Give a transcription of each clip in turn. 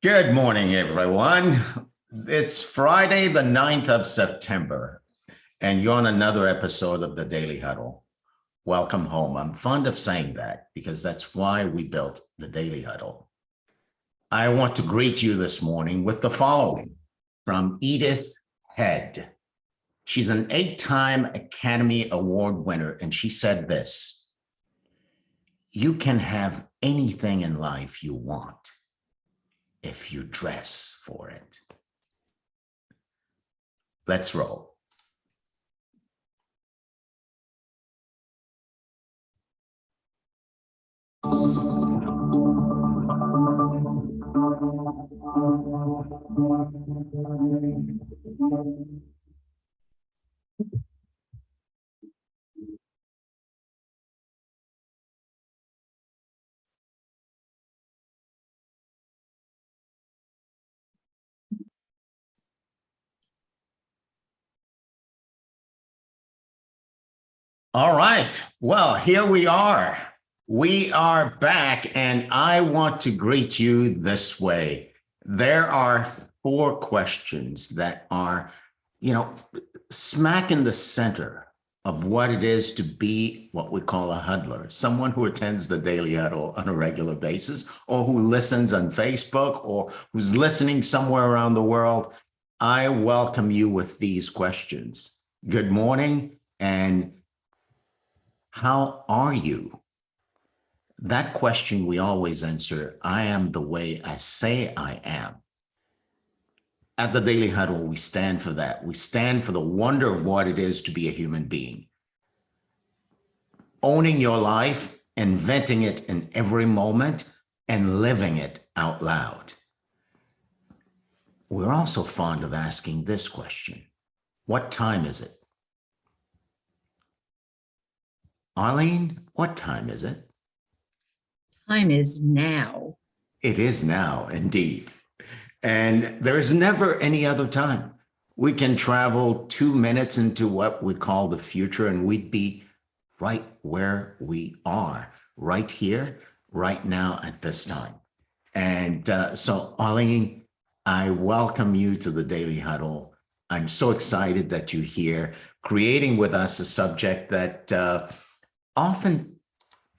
Good morning, everyone. It's Friday, the 9th of September, and you're on another episode of the Daily Huddle. Welcome home. I'm fond of saying that because that's why we built the Daily Huddle. I want to greet you this morning with the following from Edith Head. She's an 8-time Academy Award winner, and she said this: "You can have anything in life you want if you dress for it." Let's roll. All right. Well, here we are. We are back, and I want to greet you this way. There are 4 questions that are, smack in the center of what it is to be what we call a huddler, someone who attends the Daily Huddle on a regular basis, or who listens on Facebook, or who's listening somewhere around the world. I welcome you with these questions. Good morning, and how are you? That question we always answer, I am the way I say I am. At the Daily Huddle, we stand for that. We stand for the wonder of what it is to be a human being. Owning your life, inventing it in every moment, and living it out loud. We're also fond of asking this question: what time is it? Arlene, what time is it? Time is now. It is now, indeed. And there's never any other time. We can travel 2 minutes into what we call the future, and we'd be right where we are, right here, right now at this time. And so, Arlene, I welcome you to the Daily Huddle. I'm so excited that you're here, creating with us a subject that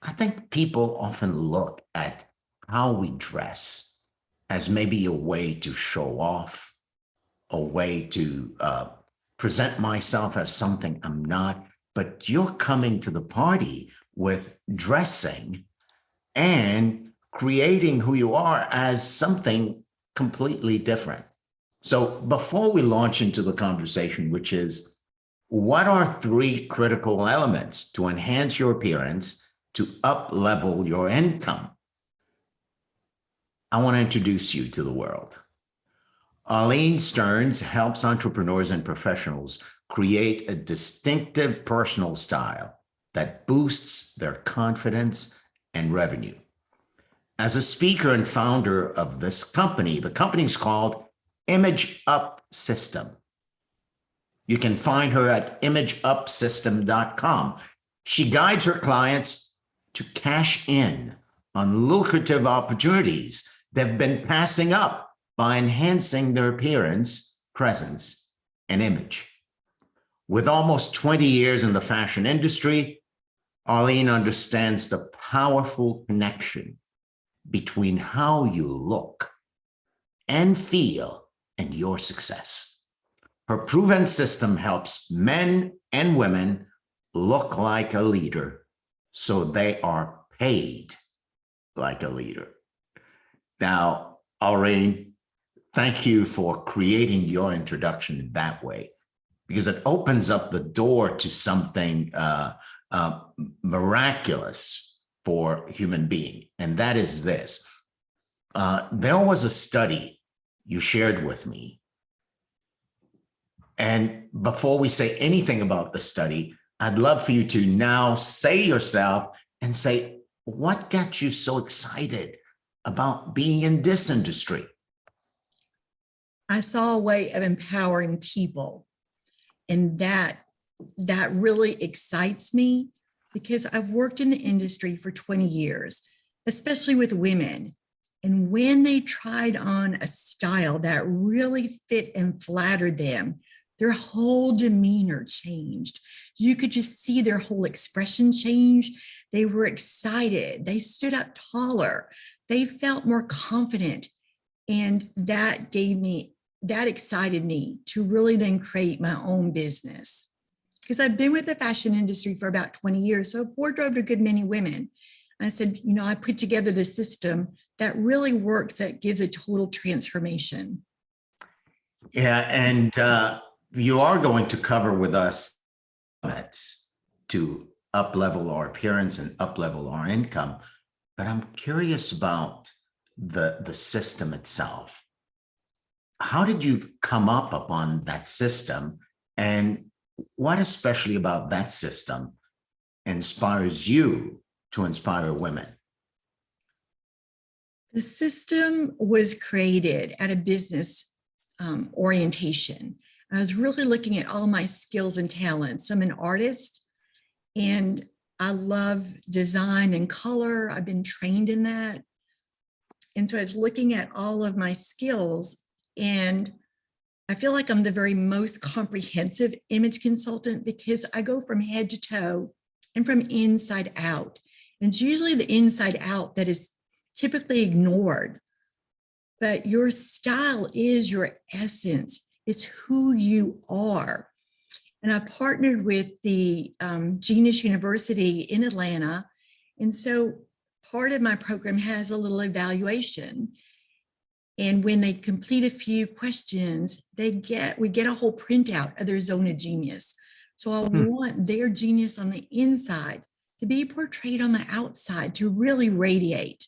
I think people often look at how we dress as maybe a way to show off, a way to present myself as something I'm not, but you're coming to the party with dressing and creating who you are as something completely different. So before we launch into the conversation, which is, what are 3 critical elements to enhance your appearance, to up-level your income? I want to introduce you to the world. Arlene Stearns helps entrepreneurs and professionals create a distinctive personal style that boosts their confidence and revenue. As a speaker and founder of this company, the company's called ImageUp System. You can find her at ImageUpSystem.com. She guides her clients to cash in on lucrative opportunities they've been passing up by enhancing their appearance, presence, and image. With almost 20 years in the fashion industry, Arlene understands the powerful connection between how you look and feel and your success. Her proven system helps men and women look like a leader, so they are paid like a leader. Now, Arlene, thank you for creating your introduction in that way, because it opens up the door to something miraculous for a human being, and that is this. There was a study you shared with me. And before we say anything about the study, I'd love for you to now say yourself and say, what got you so excited about being in this industry? I saw a way of empowering people, and that really excites me because I've worked in the industry for 20 years, especially with women. And when they tried on a style that really fit and flattered them, their whole demeanor changed. You could just see their whole expression change. They were excited. They stood up taller. They felt more confident. And that excited me to really then create my own business. Because I've been with the fashion industry for about 20 years. So I've wardrobed a good many women. And I said, I put together the system that really works, that gives a total transformation. Yeah, and you are going to cover with us to up-level our appearance and up-level our income. But I'm curious about the system itself. How did you come up upon that system? And what especially about that system inspires you to inspire women? The system was created at a business orientation. I was really looking at all my skills and talents. I'm an artist and I love design and color. I've been trained in that. And so I was looking at all of my skills, and I feel like I'm the very most comprehensive image consultant because I go from head to toe and from inside out. And it's usually the inside out that is typically ignored. But your style is your essence. It's who you are. And I partnered with the Genius University in Atlanta. And so part of my program has a little evaluation. And when they complete a few questions, we get a whole printout of their zone of genius. So I want their genius on the inside to be portrayed on the outside, to really radiate.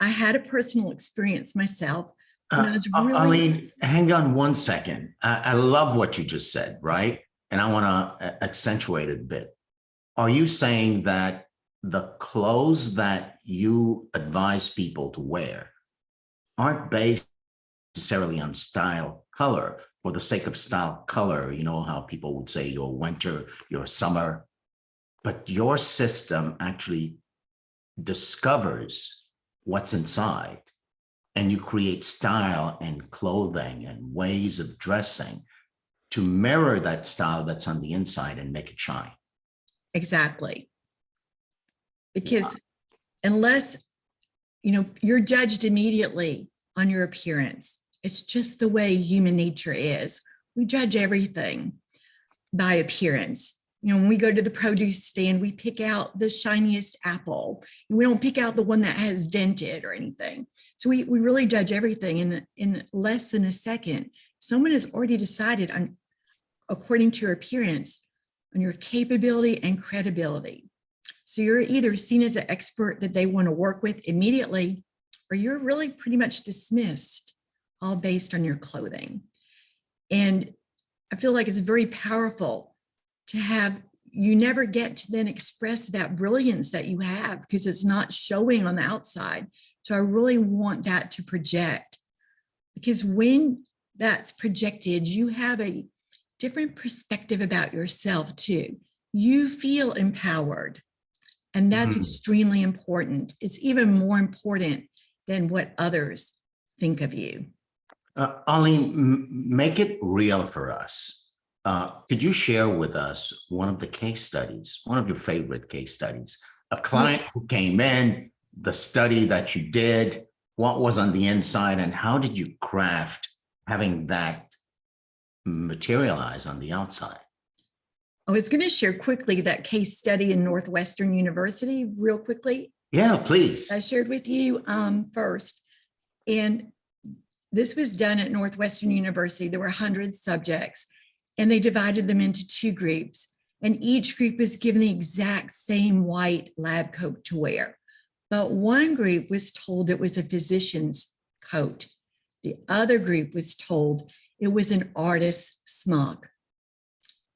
I had a personal experience myself. Arlene, hang on one second. I love what you just said, right? And I want to accentuate it a bit. Are you saying that the clothes that you advise people to wear aren't based necessarily on style, color, for the sake of style, color? You know how people would say your winter, your summer, but your system actually discovers what's inside, and you create style and clothing and ways of dressing to mirror that style that's on the inside and make it shine. Exactly. Because unless, you're judged immediately on your appearance, it's just the way human nature is. We judge everything by appearance. When we go to the produce stand, we pick out the shiniest apple. We don't pick out the one that has dented or anything. So we really judge everything. In less than a second, someone has already decided on, according to your appearance, on your capability and credibility. So you're either seen as an expert that they want to work with immediately, or you're really pretty much dismissed, all based on your clothing. And I feel like it's very powerful to have, you never get to then express that brilliance that you have because it's not showing on the outside. So I really want that to project, because when that's projected, you have a different perspective about yourself too. You feel empowered, and that's extremely important. It's even more important than what others think of you. Arlene, make it real for us. Could you share with us one of the case studies, one of your favorite case studies, a client who came in, the study that you did, what was on the inside, and how did you craft having that materialize on the outside? I was going to share quickly that case study in Northwestern University real quickly. Yeah, please. I shared with you first. And this was done at Northwestern University. There were 100 subjects, and they divided them into two groups. And each group was given the exact same white lab coat to wear. But one group was told it was a physician's coat. The other group was told it was an artist's smock.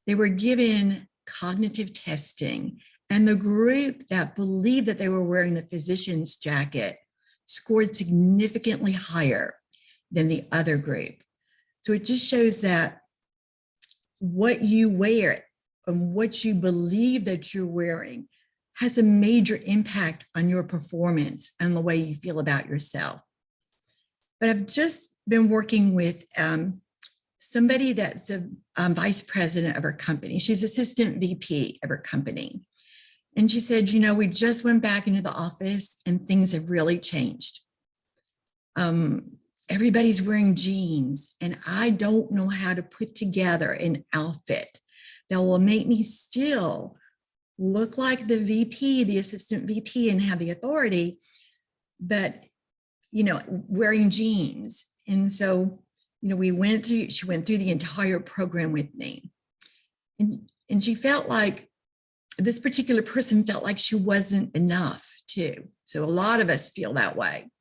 They were given cognitive testing, and the group that believed that they were wearing the physician's jacket scored significantly higher than the other group. So it just shows that what you wear and what you believe that you're wearing has a major impact on your performance and the way you feel about yourself. But I've just been working with somebody that's a vice president of her company. She's assistant VP of her company. And she said, we just went back into the office and things have really changed. Everybody's wearing jeans and I don't know how to put together an outfit that will make me still look like the VP, the assistant VP, and have the authority, but, wearing jeans. And so, she went through the entire program with me. And she felt like this particular person felt like she wasn't enough too. So a lot of us feel that way.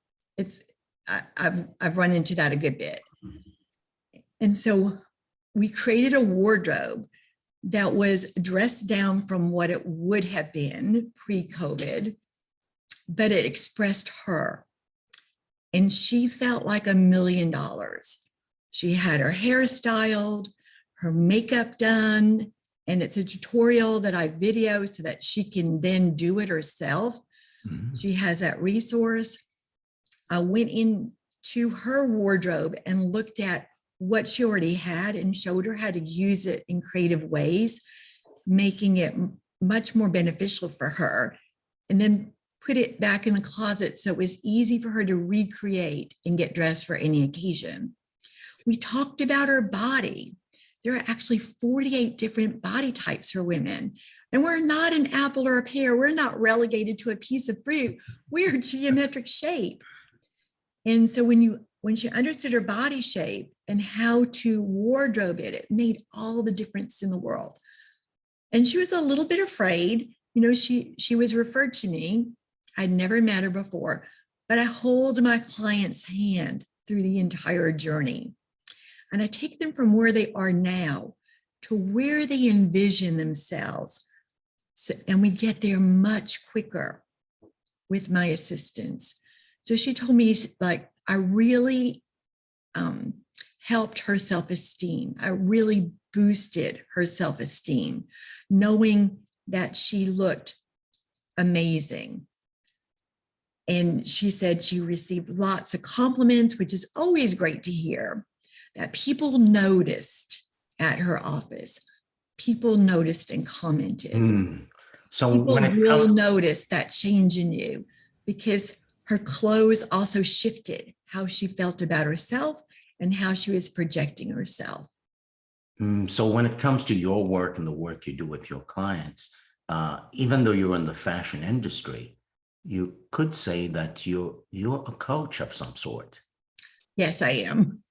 I've run into that a good bit. And so we created a wardrobe that was dressed down from what it would have been pre-COVID, but it expressed her. And she felt like $1 million. She had her hair styled, her makeup done, and it's a tutorial that I video so that she can then do it herself. Mm-hmm. She has that resource. I went into her wardrobe and looked at what she already had and showed her how to use it in creative ways, making it much more beneficial for her, and then put it back in the closet so it was easy for her to recreate and get dressed for any occasion. We talked about her body. There are actually 48 different body types for women. And we're not an apple or a pear. We're not relegated to a piece of fruit. We're geometric shape. And so when she understood her body shape and how to wardrobe it, it made all the difference in the world. And she was a little bit afraid. She was referred to me. I'd never met her before, but I hold my client's hand through the entire journey. And I take them from where they are now to where they envision themselves. And we get there much quicker with my assistance. So she told me, I really helped her self-esteem. I really boosted her self-esteem, knowing that she looked amazing. And she said she received lots of compliments, which is always great to hear, that people noticed at her office. People noticed and commented. So people when it will comes- notice that change in you, because her clothes also shifted how she felt about herself and how she was projecting herself. So when it comes to your work and the work you do with your clients, even though you're in the fashion industry, you could say that you're a coach of some sort. Yes, I am.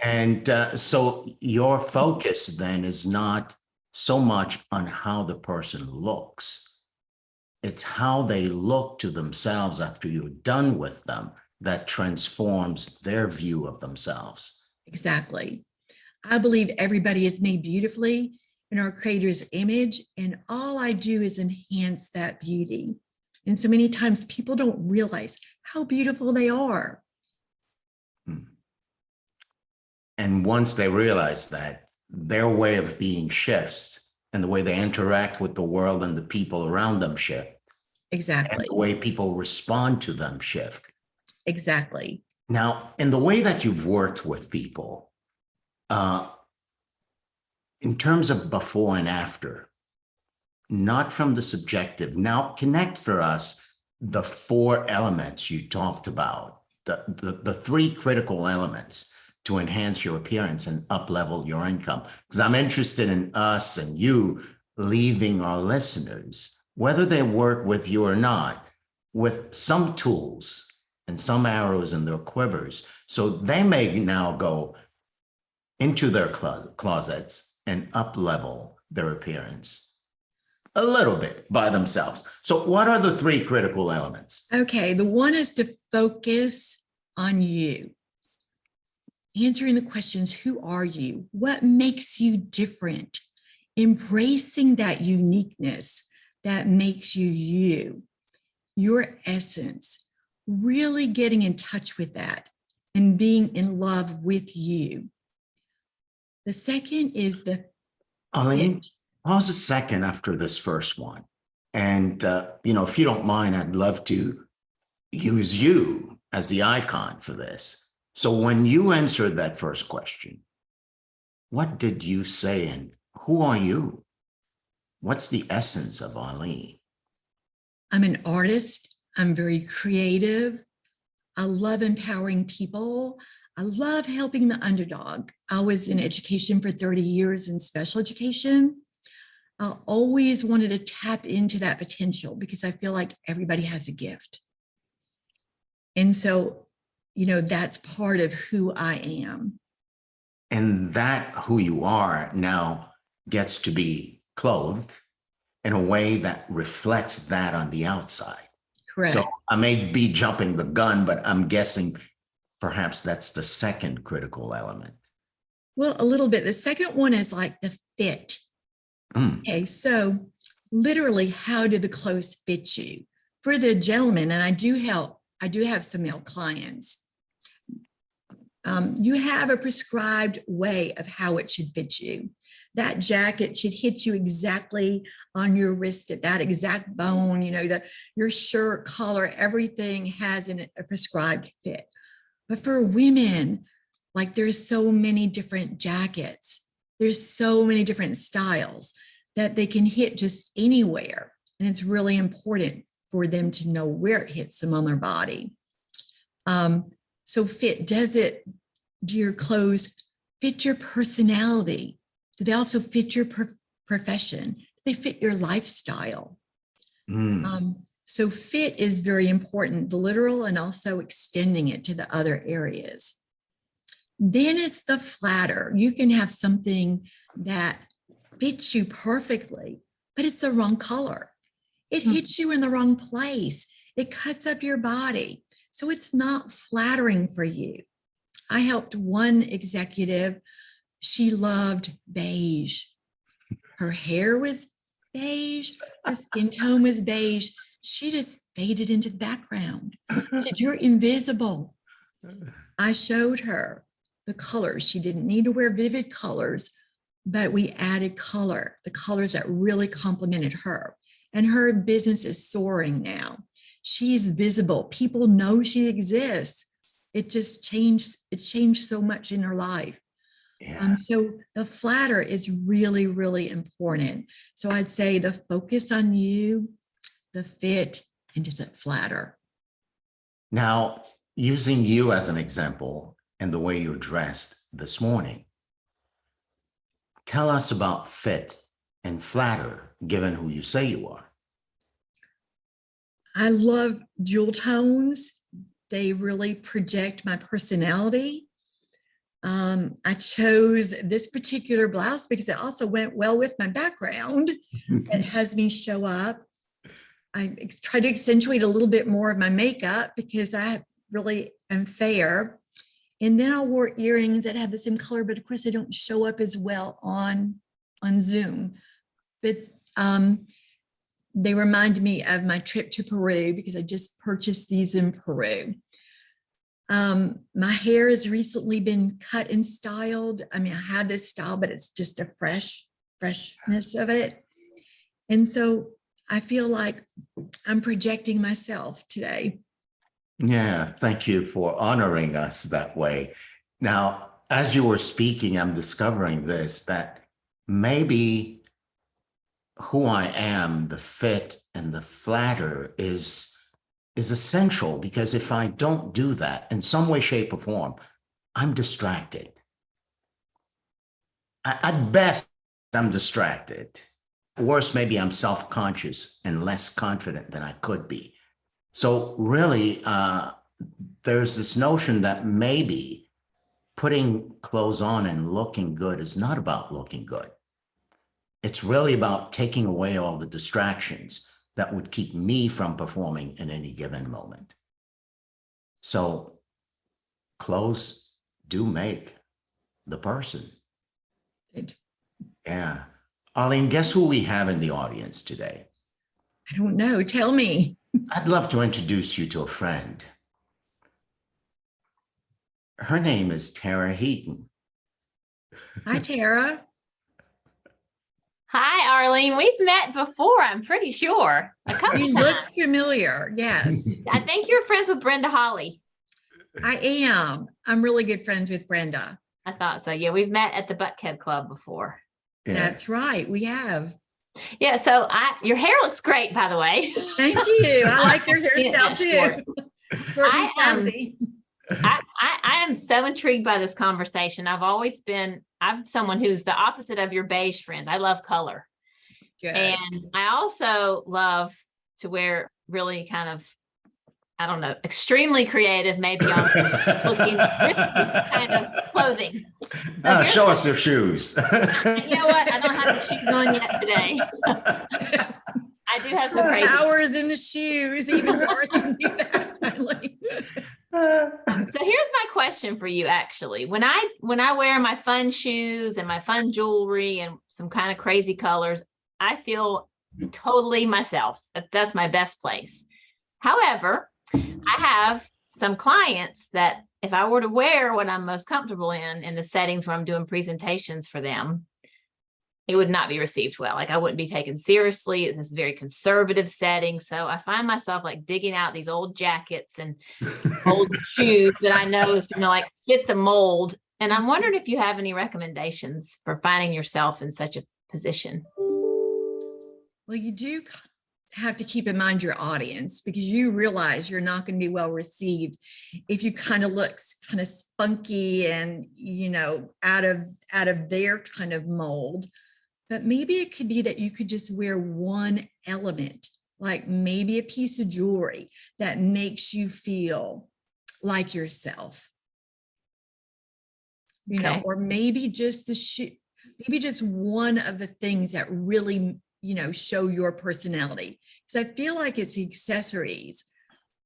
And so your focus then is not so much on how the person looks. It's how they look to themselves after you're done with them that transforms their view of themselves. Exactly. I believe everybody is made beautifully in our Creator's image, and all I do is enhance that beauty. And so many times people don't realize how beautiful they are. And once they realize that, their way of being shifts, and the way they interact with the world and the people around them shift. Exactly. And the way people respond to them shift. Exactly. Now, in the way that you've worked with people, in terms of before and after, not from the subjective, now connect for us the 4 elements you talked about, the 3 critical elements to enhance your appearance and up-level your income. Because I'm interested in us and you leaving our listeners, whether they work with you or not, with some tools and some arrows in their quivers. So they may now go into their closets and up-level their appearance a little bit by themselves. So what are the 3 critical elements? Okay, the one is to focus on you. Answering the questions, who are you? What makes you different? Embracing that uniqueness that makes you you, your essence, really getting in touch with that and being in love with you. The second is Arlene, pause a second after this first one. And, if you don't mind, I'd love to use you as the icon for this. So when you answered that first question, what did you say and who are you? What's the essence of Arlene? I'm an artist. I'm very creative. I love empowering people. I love helping the underdog. I was in education for 30 years in special education. I always wanted to tap into that potential because I feel like everybody has a gift. And so, that's part of who I am. And that who you are now gets to be clothed in a way that reflects that on the outside. Correct. So I may be jumping the gun, but I'm guessing perhaps that's the second critical element. Well, a little bit. The second one is like the fit. Okay, so literally, how do the clothes fit you? For the gentleman, and I do have some male clients. You have a prescribed way of how it should fit you. That jacket should hit you exactly on your wrist at that exact bone. Your shirt, collar, everything has a prescribed fit. But for women, like there's so many different jackets, there's so many different styles that they can hit just anywhere. And it's really important for them to know where it hits them on their body. So fit, do your clothes fit your personality? Do they also fit your profession? Do they fit your lifestyle? So fit is very important, the literal and also extending it to the other areas. Then it's the flatter. You can have something that fits you perfectly, but it's the wrong color. It hits you in the wrong place. It cuts up your body. So it's not flattering for you. I helped one executive. She loved beige. Her hair was beige. Her skin tone was beige. She just faded into the background. I said, "You're invisible." I showed her the colors. She didn't need to wear vivid colors, but we added color, the colors that really complemented her. And her business is soaring now. She's visible. People know she exists. It just changed. It changed so much in her life. Yeah. So the flatter is really, really important. So I'd say the focus on you, the fit, and does it flatter? Now, using you as an example and the way you're dressed this morning, tell us about fit and flatter, given who you say you are. I love jewel tones. They really project my personality. I chose this particular blouse because it also went well with my background. It has me show up. I try to accentuate a little bit more of my makeup because I really am fair. And then I wore earrings that have the same color, but of course they don't show up as well on Zoom. But they remind me of my trip to Peru because I just purchased these in Peru. My hair has recently been cut and styled. I mean, I have this style, but it's just a freshness of it. And so I feel like I'm projecting myself today. Yeah, thank you for honoring us that way. Now, as you were speaking, I'm discovering this, that maybe who I am, the fit and the flatter is essential, because if I don't do that in some way, shape, or form, I'm distracted. At best, I'm distracted. Worse, maybe I'm self-conscious and less confident than I could be. So really, there's this notion that maybe putting clothes on and looking good is not about looking good. It's really about taking away all the distractions that would keep me from performing in any given moment. So clothes do make the person. Good. Yeah. Arlene, guess who we have in the audience today? I don't know. Tell me. I'd love to introduce you to a friend. Her name is Tara Heaton. Hi, Tara. Hi, Arlene. We've met before, I'm pretty sure. A couple You times. look familiar. Yes, I think you're friends with Brenda Holly. I am. I'm really good friends with Brenda. I thought so. Yeah, we've met at the Buckhead Club before. Yeah. That's right. We have. Yeah, so your hair looks great, by the way. Thank you. I like your hairstyle Short. too. Short and I, sassy. I am so intrigued by this conversation. I'm someone who's the opposite of your beige friend. I love color. Good. And I also love to wear really kind of, I don't know, extremely creative, maybe on looking kind of clothing. So Show us your shoes. you know what? I don't have the shoes on yet today. I do have some crazy. Hours in the shoes, even more than do that. Finally. So here's my question for you, actually. When I wear my fun shoes and my fun jewelry and some kind of crazy colors, I feel totally myself. That's my best place. However, I have some clients that if I were to wear what I'm most comfortable in the settings where I'm doing presentations for them, it would not be received well. Like I wouldn't be taken seriously. It's this very conservative setting. So I find myself like digging out these old jackets and old shoes that I know is going to like fit the mold. And I'm wondering if you have any recommendations for finding yourself in such a position. Well, you do have to keep in mind your audience because you realize you're not going to be well received if you kind of look kind of spunky and, out of their kind of mold. But maybe it could be that you could just wear one element, like maybe a piece of jewelry that makes you feel like yourself. Okay. Or maybe just maybe just one of the things that really, show your personality. Because I feel like it's the accessories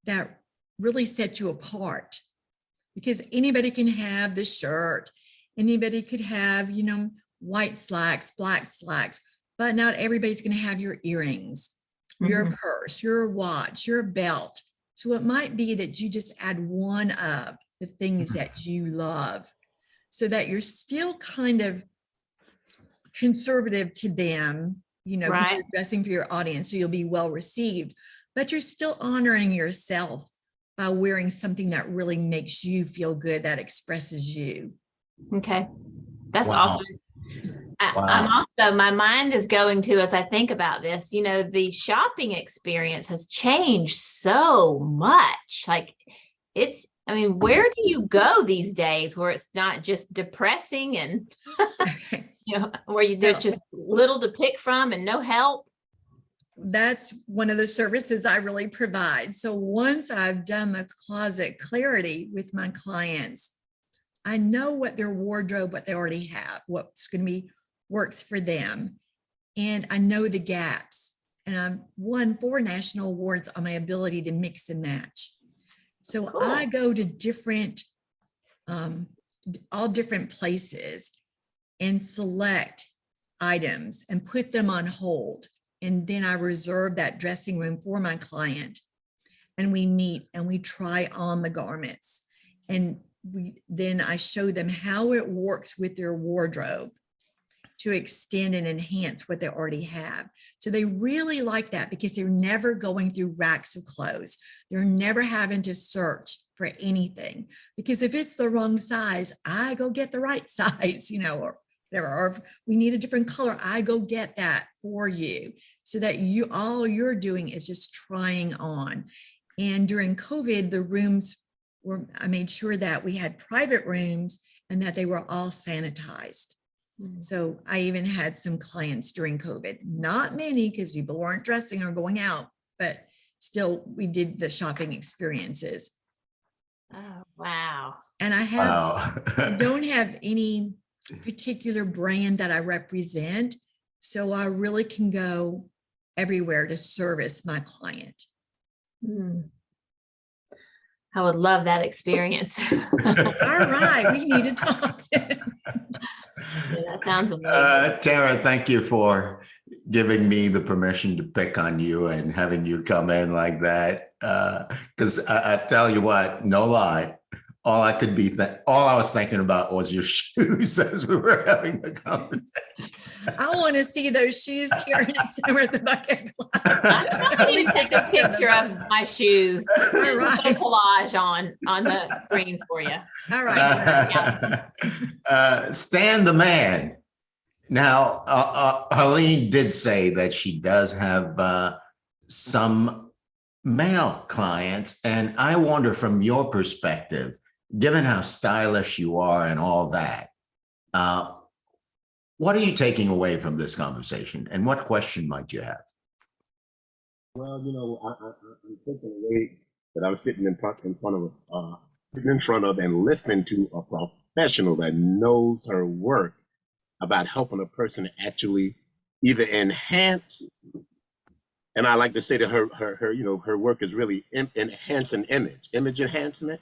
that really set you apart. Because anybody can have the shirt, anybody could have, white slacks, black slacks, but not everybody's going to have your earrings, your purse, your watch, your belt. So it might be that you just add one of the things that you love so that you're still kind of conservative to them, Right. you're dressing for your audience, so you'll be well received, but you're still honoring yourself by wearing something that really makes you feel good, that expresses you. Okay. That's Wow. awesome. I'm also, my mind is going to, as I think about this, the shopping experience has changed so much. Like where do you go these days where it's not just depressing and, where there's just little to pick from and no help? That's one of the services I really provide. So once I've done the closet clarity with my clients, I know what their wardrobe, what they already have, what's going to be works for them. And I know the gaps. And I've won 4 national awards on my ability to mix and match. So Cool. I go to all different places and select items and put them on hold. And then I reserve that dressing room for my client. And we meet and we try on the garments. And then I show them how it works with their wardrobe to extend and enhance what they already have. So they really like that because they're never going through racks of clothes. They're never having to search for anything, because if it's the wrong size, I go get the right size, or whatever, or if we need a different color, I go get that for you, so that all you're doing is just trying on. And during COVID, the rooms I made sure that we had private rooms and that they were all sanitized. So I even had some clients during COVID, not many because people weren't dressing or going out, but still we did the shopping experiences. Oh, wow. And I don't have any particular brand that I represent. So I really can go everywhere to service my client. I would love that experience. All right, we need to talk. That sounds amazing. Tara, thank you for giving me the permission to pick on you and having you come in like that. Because I tell you what, no lie, all I was thinking about was your shoes as we were having the conversation. I want to see those shoes tearing up somewhere at the bucket. I probably take a picture of my shoes. All right. Put a collage on the screen for you. All right. Stan the man. Now, Arlene did say that she does have some male clients, and I wonder from your perspective, given how stylish you are and all that, what are you taking away from this conversation, and what question might you have? Well, I'm taking away that I'm sitting in front of and listening to a professional that knows her work about helping a person actually either enhance, and I like to say that her work is really enhancing image enhancement,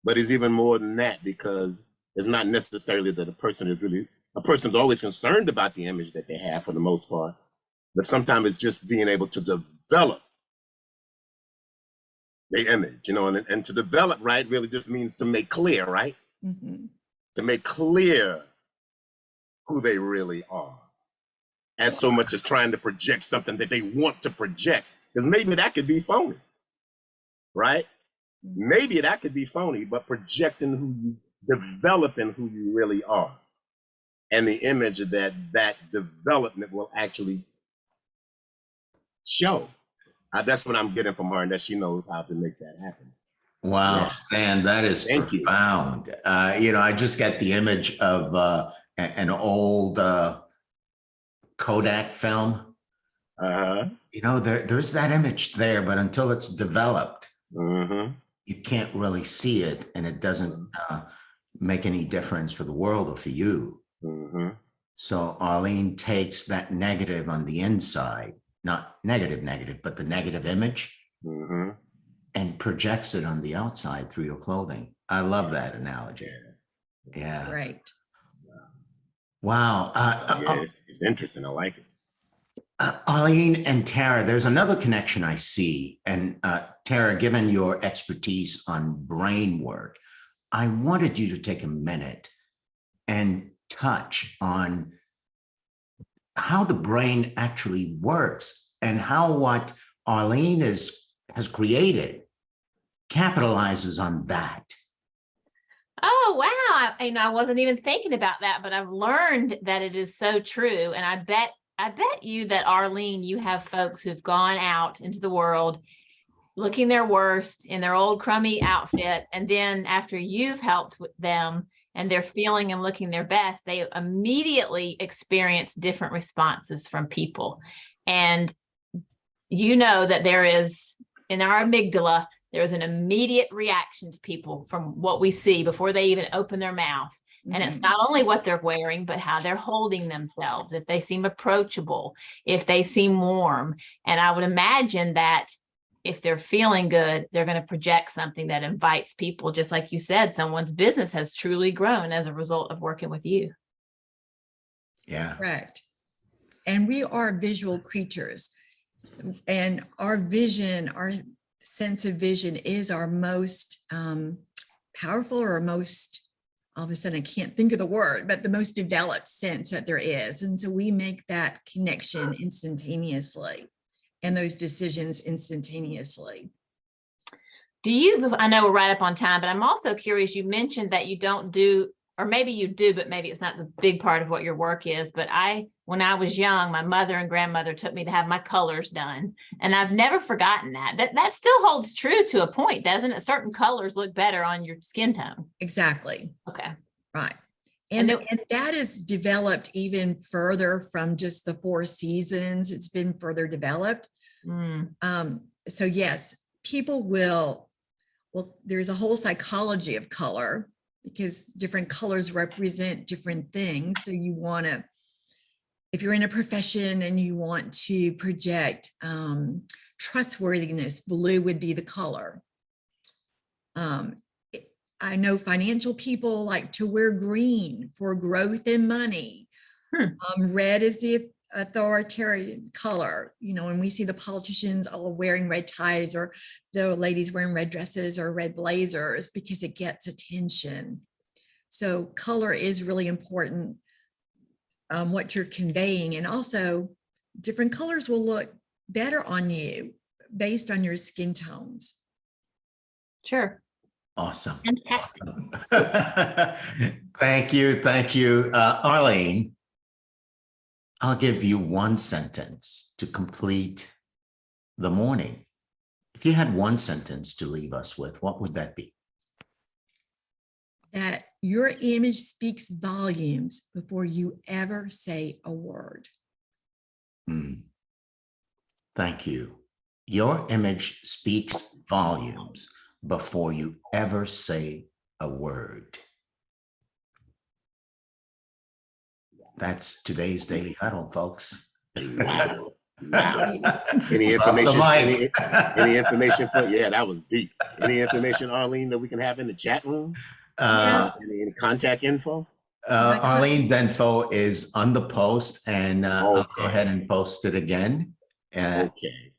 but it's even more than that, because it's not necessarily that a person's always concerned about the image that they have for the most part, but sometimes it's just being able to develop the image, and to develop, right, really just means to make clear, right? Mm-hmm. To make clear who they really are. And so much as trying to project something that they want to project, because maybe that could be phony, right? Maybe that could be phony, but projecting developing who you really are, and the image that development will actually show. That's what I'm getting from her, and that she knows how to make that happen. Wow, Yeah. Stan, that is Thank you. profound. I just got the image of an old Kodak film. There's that image there, but until it's developed, you can't really see it, and it doesn't make any difference for the world or for you. So Arlene takes that negative on the inside, not negative, but the negative image, and projects it on the outside through your clothing. I love that analogy. Yeah. Right. Wow. Yeah, it's interesting. I like it. Arlene and Tara, there's another connection I see. And Tara, given your expertise on brain work, I wanted you to take a minute and touch on how the brain actually works and how what Arlene has created capitalizes on that. Oh, wow. I wasn't even thinking about that, but I've learned that it is so true. And I bet you that, Arlene, you have folks who've gone out into the world looking their worst in their old crummy outfit. And then after you've helped with them and they're feeling and looking their best, they immediately experience different responses from people. And that there is, in our amygdala, there is an immediate reaction to people from what we see before they even open their mouth. And it's not only what they're wearing, but how they're holding themselves, if they seem approachable, if they seem warm. And I would imagine that if they're feeling good, they're going to project something that invites people. Just like you said, someone's business has truly grown as a result of working with you. Yeah. Correct. And we are visual creatures. And our vision, our sense of vision is our most powerful, or most, all of a sudden I can't think of the word, but the most developed sense that there is. And so we make that connection instantaneously and those decisions instantaneously. I know we're right up on time, but I'm also curious, you mentioned that you don't do, or maybe you do, but maybe it's not the big part of what your work is. But when I was young, my mother and grandmother took me to have my colors done. And I've never forgotten that. That still holds true to a point, doesn't it? Certain colors look better on your skin tone. Exactly. Okay. Right. And that is developed even further from just the 4 seasons. It's been further developed. So yes, people well, there's a whole psychology of color, because different colors represent different things. So you want to, if you're in a profession and you want to project trustworthiness, blue would be the color. I know financial people like to wear green for growth and money. Red is the authoritarian color. You know, when we see the politicians all wearing red ties or the ladies wearing red dresses or red blazers, because it gets attention. So color is really important, what you're conveying. And also different colors will look better on you based on your skin tones. Sure. Awesome. Fantastic. Awesome. Thank you. Thank you. Arlene, I'll give you one sentence to complete the morning. If you had one sentence to leave us with, what would that be? That your image speaks volumes before you ever say a word. Thank you. Your image speaks volumes before you ever say a word. That's today's Daily Huddle, folks. Wow. Wow. Any information? Any information for? Yeah, that was deep. Any information, Arlene, that we can have in the chat room? Any contact info? Arlene's info is on the post, and I'll go ahead and post it again. Okay.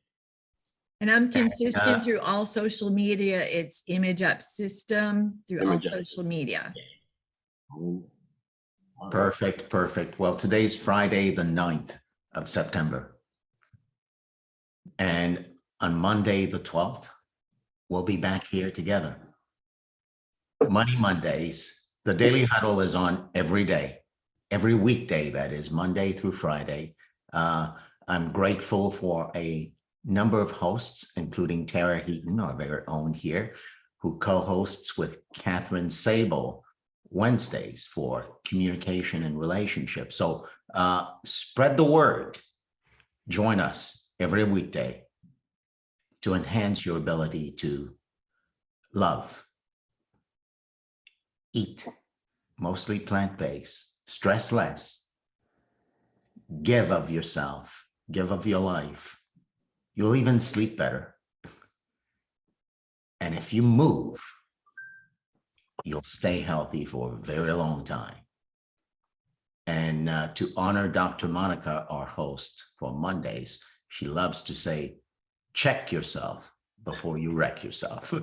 And I'm consistent through all social media. It's ImageUp System through all social media. Perfect, perfect. Well, today's Friday, the 9th of September. And on Monday, the 12th, we'll be back here together. Money Mondays. The Daily Huddle is on every day, every weekday, that is, Monday through Friday. I'm grateful for a number of hosts, including Tara Heaton, our very own here, who co-hosts with Catherine Sable Wednesdays for communication and relationships. So spread the word. Join us every weekday to enhance your ability to love, eat, mostly plant-based, stress less, give of yourself, give of your life. You'll even sleep better. And if you move, you'll stay healthy for a very long time. And to honor Dr. Monica, our host for Mondays, she loves to say, check yourself before you wreck yourself.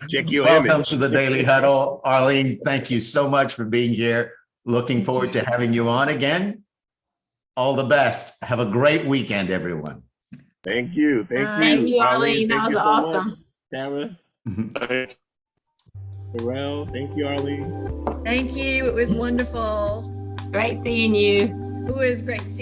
Check your Welcome image. to the Daily Huddle. Arlene, thank you so much for being here. Looking forward to having you on again. All the best. Have a great weekend, everyone. Thank you. Thank you. Thank you, Arlene. That Thank was you so awesome. much. Tara. Terrell, thank you, Arlene. Thank you. It was wonderful. Great seeing you. It was great seeing you.